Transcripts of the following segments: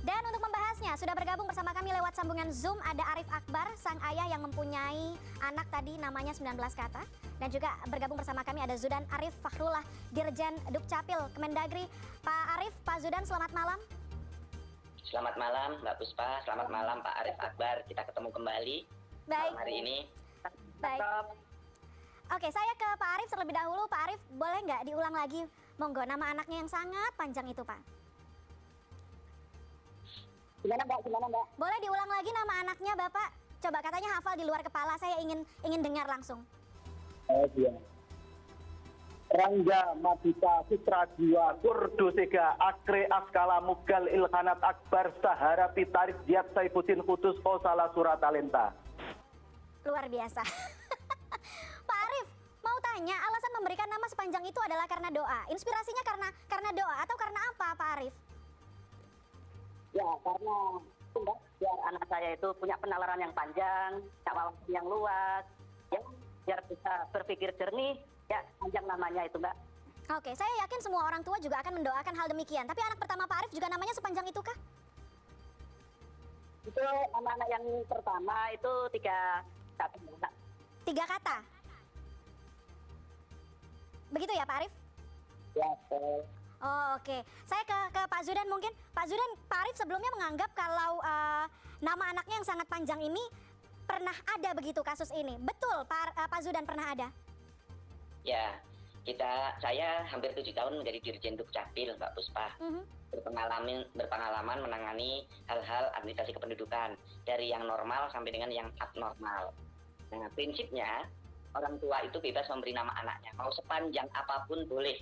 Dan untuk membahasnya, sudah bergabung bersama kami lewat sambungan Zoom ada Arif Akbar, sang ayah yang mempunyai anak tadi namanya 19 kata. Dan juga bergabung bersama kami ada Zudan Arif Fakhrullah, Dirjen Dukcapil Kemendagri. Pak Arif, Pak Zudan, selamat malam. Selamat malam Mbak Puspa, selamat malam Pak Arif Akbar. Kita ketemu kembali Baik. hari ini. Baik. Oke, saya ke Pak Arif terlebih dahulu. Pak Arif, boleh nggak diulang lagi? Monggo, nama anaknya yang sangat panjang itu, Pak. Gimana Mbak? Boleh diulang lagi nama anaknya, Bapak? Coba, katanya hafal di luar kepala, saya ingin dengar langsung. Oh iya. Rangga Madita Citra Jiwa Kurdo Sega Akre Askala Mugal Ilhanat Akbar Sahara Pitarik Diat Saifuddin Kudus Kosala Suratalenta. Luar biasa. Pak Arif, mau tanya, alasan memberikan nama sepanjang itu adalah karena doa. Inspirasinya karena doa atau karena apa, Pak Arif? Ya karena Mbak, biar anak saya itu punya penalaran yang panjang, wawasan yang luas, ya, biar bisa berpikir jernih, ya panjang namanya itu Mbak. Oke, saya yakin semua orang tua juga akan mendoakan hal demikian. Tapi anak pertama Pak Arif juga namanya sepanjang itu kah? Itu anak-anak yang pertama itu 3 kata. 3 kata? Begitu ya Pak Arif? Ya, betul. Oh, oke. Saya ke Pak Zudan mungkin. Pak Zudan, Pak Arif sebelumnya menganggap kalau nama anaknya yang sangat panjang ini pernah ada begitu kasus ini. Betul Pak Zudan pernah ada? Ya, saya hampir 7 tahun menjadi Dirjen Dukcapil Mbak Puspa. Berpengalaman menangani hal-hal administrasi kependudukan dari yang normal sampai dengan yang abnormal. Nah, prinsipnya orang tua itu bebas memberi nama anaknya, mau sepanjang apapun boleh.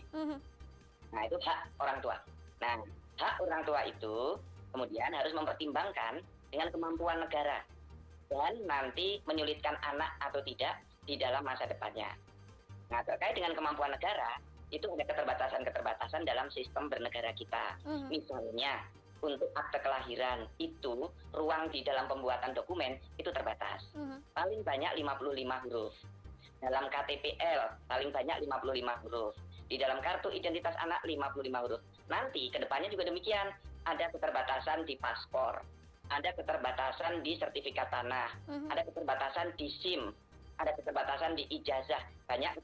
Nah, itu hak orang tua. Nah, hak orang tua itu kemudian harus mempertimbangkan dengan kemampuan negara dan nanti menyulitkan anak atau tidak di dalam masa depannya. Nah, terkait dengan kemampuan negara, itu ada keterbatasan-keterbatasan dalam sistem bernegara kita. Misalnya, untuk akte kelahiran itu, ruang di dalam pembuatan dokumen itu terbatas. Paling banyak 55 huruf. Dalam KTPL, paling banyak 55 huruf. Di dalam kartu identitas anak 55 huruf. Nanti kedepannya juga demikian. Ada keterbatasan di paspor. Ada keterbatasan di sertifikat tanah. Ada keterbatasan di SIM. Ada keterbatasan di ijazah. Banyak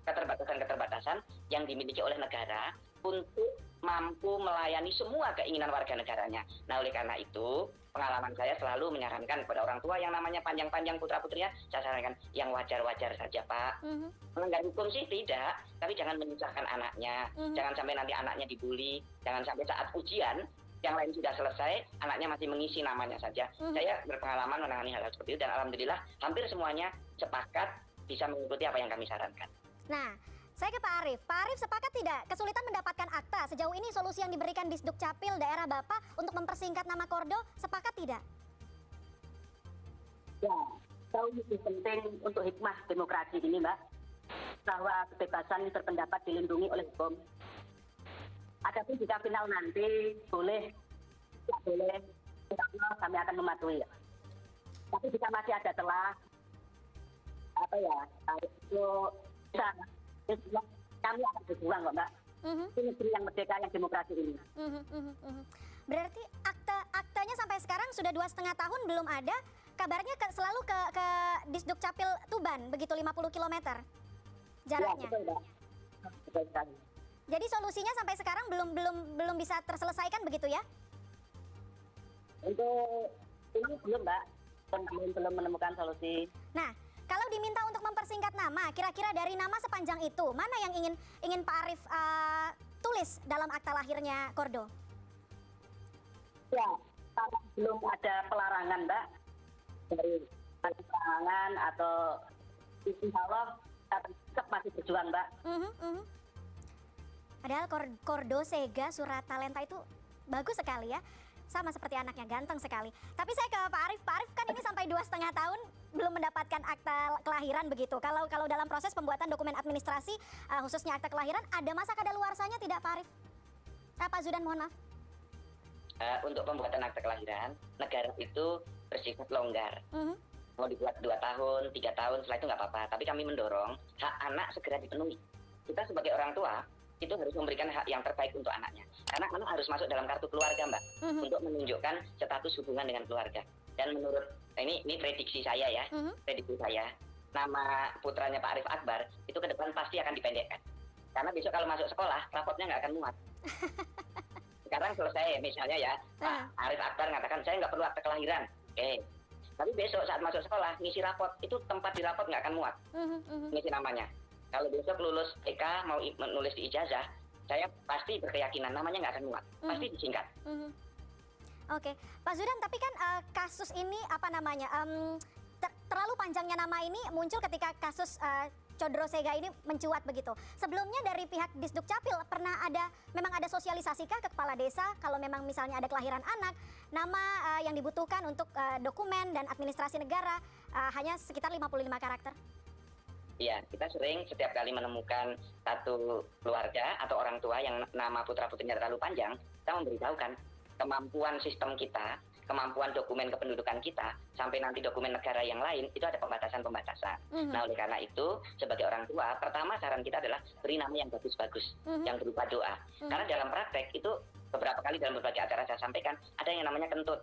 keterbatasan-keterbatasan yang dimiliki oleh negara untuk mampu melayani semua keinginan warga negaranya. Nah, oleh karena itu, pengalaman saya selalu menyarankan kepada orang tua yang namanya panjang-panjang putra-putrinya, saya sarankan yang wajar-wajar saja, Pak. Melanggar hukum sih tidak, tapi jangan menyusahkan anaknya. Jangan sampai nanti anaknya dibully, jangan sampai saat ujian, yang lain sudah selesai, anaknya masih mengisi namanya saja. Saya berpengalaman menangani hal-hal seperti itu, dan alhamdulillah hampir semuanya sepakat bisa mengikuti apa yang kami sarankan. Nah, saya ke Pak Arif. Pak Arif sepakat tidak kesulitan mendapatkan akta? Sejauh ini solusi yang diberikan di Dukcapil daerah Bapak untuk mempersingkat nama Kordo, sepakat tidak? Ya, tahu itu penting untuk hikmah demokrasi ini Mbak, bahwa kebebasan berpendapat dilindungi oleh hukum. Adapun jika final nanti boleh, tidak boleh, insya Allah kami akan mematuhi. Tapi jika masih ada celah, itu bisa, kami akan berjuang kok Mbak. Ini negeri yang merdeka, yang demokrasi ini. Berarti aktanya sampai sekarang sudah 2,5 tahun belum ada. Kabarnya selalu ke Disdukcapil Tuban, begitu 50 km jaraknya. Ya, betul Mbak. Betul sekali. Jadi solusinya sampai sekarang belum bisa terselesaikan begitu ya? Untuk ini belum Mbak, belum menemukan solusi. Nah, kalau diminta untuk mempersingkat nama, kira-kira dari nama sepanjang itu, mana yang ingin Pak Arif tulis dalam akta lahirnya Kordo? Ya, kalau belum ada pelarangan Mbak, dari pelarangan atau insya Allah tetap masih berjuang Mbak. Padahal Kordo Sega Suratalenta itu bagus sekali ya. Sama seperti anaknya, ganteng sekali. Tapi saya ke Pak Arif. Pak Arif kan ini sampai 2,5 tahun belum mendapatkan akta kelahiran begitu. Kalau dalam proses pembuatan dokumen administrasi, khususnya akta kelahiran, ada masa kadaluarsanya tidak Pak Arif? Pak Zudan, mohon maaf. Untuk pembuatan akte kelahiran, negara itu bersifat longgar. Mau dibuat 2 tahun, 3 tahun, setelah itu nggak apa-apa. Tapi kami mendorong hak anak segera dipenuhi. Kita sebagai orang tua itu harus memberikan hak yang terbaik untuk anaknya. Karena anak harus masuk dalam kartu keluarga, Mbak, untuk menunjukkan status hubungan dengan keluarga. Dan menurut ini prediksi saya ya, prediksi saya, nama putranya Pak Arif Akbar itu ke depan pasti akan dipendekkan. Karena besok kalau masuk sekolah, rapotnya nggak akan muat. Sekarang selesai misalnya ya, Pak Arif Akbar mengatakan saya nggak perlu akte kelahiran. Oke. Tapi besok saat masuk sekolah, ngisi rapot, itu tempat di rapot nggak akan muat, ngisi namanya. Kalau besok lulus TK mau menulis di ijazah, saya pasti berkeyakinan namanya nggak akan muat, pasti disingkat. Oke, Pak Zudan, tapi kan kasus ini apa namanya, terlalu panjangnya nama ini muncul ketika kasus Condro Sega ini mencuat begitu. Sebelumnya dari pihak Disduk Capil memang ada sosialisasikah ke kepala desa kalau memang misalnya ada kelahiran anak, nama yang dibutuhkan untuk dokumen dan administrasi negara hanya sekitar 55 karakter? Iya, kita sering setiap kali menemukan satu keluarga atau orang tua yang nama putra-putrinya terlalu panjang, kita memberitahukan kemampuan sistem kita, kemampuan dokumen kependudukan kita, sampai nanti dokumen negara yang lain, itu ada pembatasan-pembatasan. Nah, oleh karena itu, sebagai orang tua, pertama saran kita adalah beri nama yang bagus-bagus, yang berupa doa. Karena dalam praktek itu, beberapa kali dalam berbagai acara saya sampaikan, ada yang namanya kentut,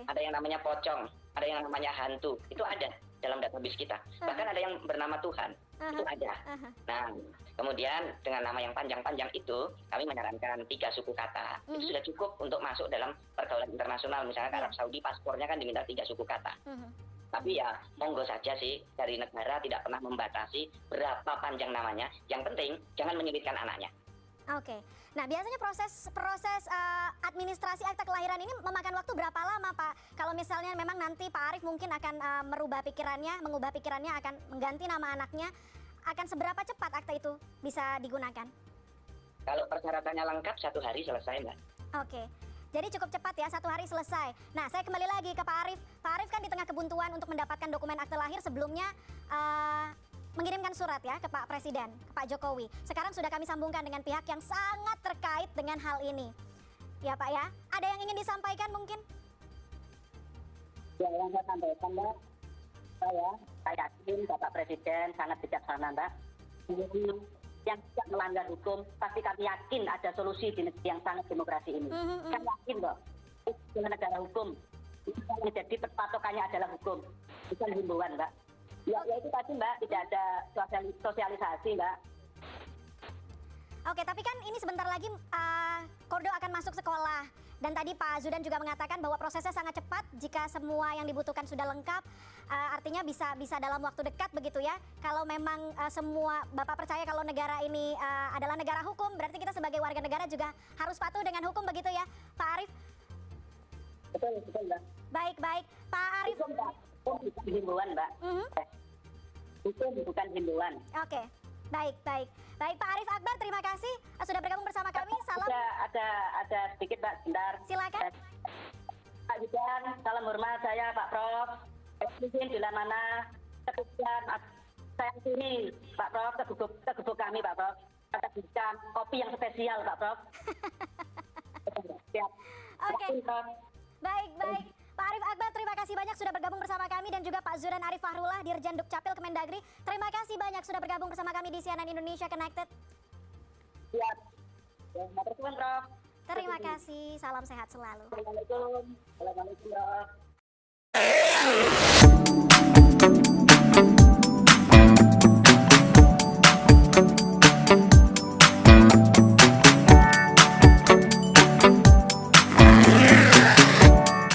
ada yang namanya pocong, ada yang namanya hantu, itu ada dalam database kita. Bahkan ada yang bernama Tuhan, itu ada. Nah, kemudian dengan nama yang panjang-panjang itu, kami menyarankan 3 suku kata. Itu sudah cukup untuk masuk dalam pergaulan internasional. Misalnya ke Arab Saudi, paspornya kan diminta 3 suku kata. Tapi ya, monggo saja sih, dari negara tidak pernah membatasi berapa panjang namanya. Yang penting, jangan menyulitkan anaknya. Oke. Nah, biasanya proses administrasi akta kelahiran ini memakan waktu berapa lama, Pak? Kalau misalnya memang nanti Pak Arif mungkin akan mengubah pikirannya akan mengganti nama anaknya, akan seberapa cepat akta itu bisa digunakan? Kalau persyaratannya lengkap, 1 hari selesai, Mbak. Oke. Jadi cukup cepat ya, 1 hari selesai. Nah, saya kembali lagi ke Pak Arif. Pak Arif kan di tengah kebuntuan untuk mendapatkan dokumen akte lahir sebelumnya mengirimkan surat ya ke Pak Presiden, ke Pak Jokowi. Sekarang sudah kami sambungkan dengan pihak yang sangat terkait dengan hal ini. Ya Pak ya, ada yang ingin disampaikan mungkin? Ya, yang saya sampaikan, Mbak, saya yakin Bapak Presiden sangat bijaksana, Mbak. Yang tidak melanggar hukum, pasti kami yakin ada solusi di negeri yang sangat demokrasi ini. Kami yakin, Mbak, dengan negara hukum, itu yang menjadi patokannya adalah hukum, bukan himbauan, Mbak. Ya itu tadi, Mbak, tidak ada sosialisasi, Mbak. Oke, tapi kan ini sebentar lagi Kordo akan masuk sekolah. Dan tadi Pak Zudan juga mengatakan bahwa prosesnya sangat cepat jika semua yang dibutuhkan sudah lengkap. Artinya bisa dalam waktu dekat begitu ya. Kalau memang semua Bapak percaya kalau negara ini adalah negara hukum, berarti kita sebagai warga negara juga harus patuh dengan hukum begitu ya, Pak Arif? Betul, Mbak. Baik. Pak Arif. Hukum bukan himbauan, Mbak. Hukum bukan himbauan. Oke, baik. Baik, Pak Arif Akbar, terima kasih sudah bergabung bersama kami. Salam. Ada sedikit, Mbak, sebentar. Silakan. Pak Zudan, salam hormat saya, Pak Prof. Izin bila mana kebutuhan saya sini, Pak Prof, ke gubuk kami, Pak Prof. Kita berikan kopi yang spesial, Pak Prof. Siap. Oke. Baik. Pak Arif Akbar, terima kasih banyak sudah bergabung bersama kami dan juga Pak Zudan Arif Fahrullah, Dirjen Dukcapil Kemendagri. Terima kasih banyak sudah bergabung bersama kami di CNN Indonesia Connected. Siap. Terima kasih, Prof. Terima kasih, salam sehat selalu. Assalamualaikum. Assalamualaikum, Prof.